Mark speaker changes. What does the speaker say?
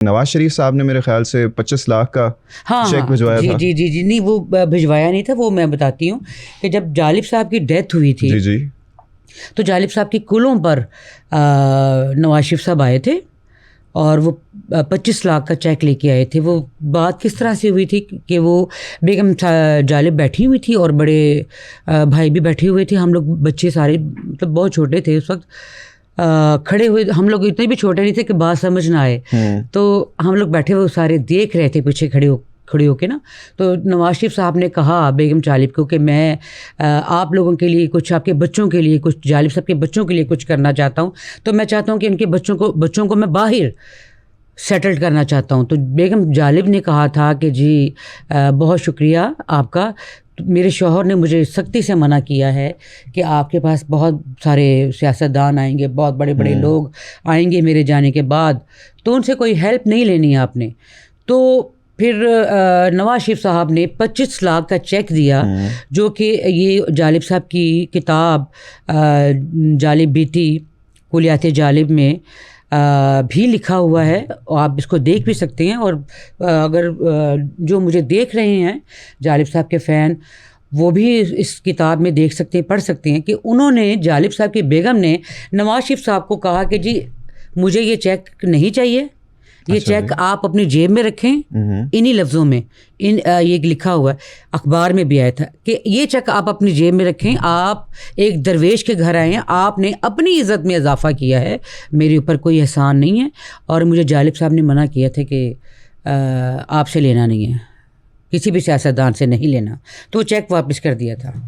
Speaker 1: नवाज शरीफ साहब ने मेरे ख्याल से 25 लाख का चेक भिजवाया था।
Speaker 2: जी जी जी नहीं, वो भिजवाया नहीं था, वो मैं बताती हूँ कि जब जालिब साहब की डेथ हुई थी
Speaker 1: जी जी
Speaker 2: तो जालिब साहब की कुलों पर नवाज शरीफ साहब आए थे और वो 25 लाख का चेक लेके आए थे। वो बात किस तरह से हुई थी कि वो बेगम जालिब बैठी हुई थी और बड़े भाई भी बैठे हुए थे। हम लोग बच्चे सारे मतलब बहुत छोटे थे उस वक्त, खड़े हुए हम लोग इतने भी छोटे नहीं थे कि बात समझ ना आए। तो हम लोग बैठे हुए सारे देख रहे थे पीछे खड़े होके ना। तो नवाज शरीफ साहब ने कहा बेगम जालिब को कि मैं आप लोगों के लिए कुछ, आपके बच्चों के लिए कुछ, जालिब साहब के बच्चों के लिए कुछ करना चाहता हूँ। तो मैं चाहता हूँ कि उनके बच्चों को मैं बाहर सेटल करना चाहता हूँ। तो बेगम जालिब ने कहा था कि जी बहुत शुक्रिया आपका, मेरे शौहर ने मुझे सख्ती से मना किया है कि आपके पास बहुत सारे सियासतदान आएंगे, बहुत बड़े बड़े लोग आएंगे मेरे जाने के बाद, तो उनसे कोई हेल्प नहीं लेनी है आपने। तो फिर नवाज शरीफ साहब ने 25 लाख का चेक दिया, जो कि ये जालिब साहब की किताब जालिब बीती कुलियात जालिब में भी लिखा हुआ है। आप इसको देख भी सकते हैं। और अगर जो मुझे देख रहे हैं जालिब साहब के फ़ैन, वो भी इस किताब में देख सकते हैं, पढ़ सकते हैं कि उन्होंने, जालिब साहब की बेगम ने नवाज शरीफ साहब को कहा कि जी मुझे ये चेक नहीं चाहिए, ये चेक आप अपनी जेब में रखें। इन्हीं लफ्ज़ों में ये लिखा हुआ है, अखबार में भी आया था कि ये चेक आप अपनी जेब में रखें। आप एक दरवेश के घर आए हैं, आपने अपनी इज़्ज़त में इजाफा किया है, मेरे ऊपर कोई एहसान नहीं है। और मुझे जालिब साहब ने मना किया था कि आपसे लेना नहीं है, किसी भी सियासतदान से नहीं लेना। तो चेक वापस कर दिया था।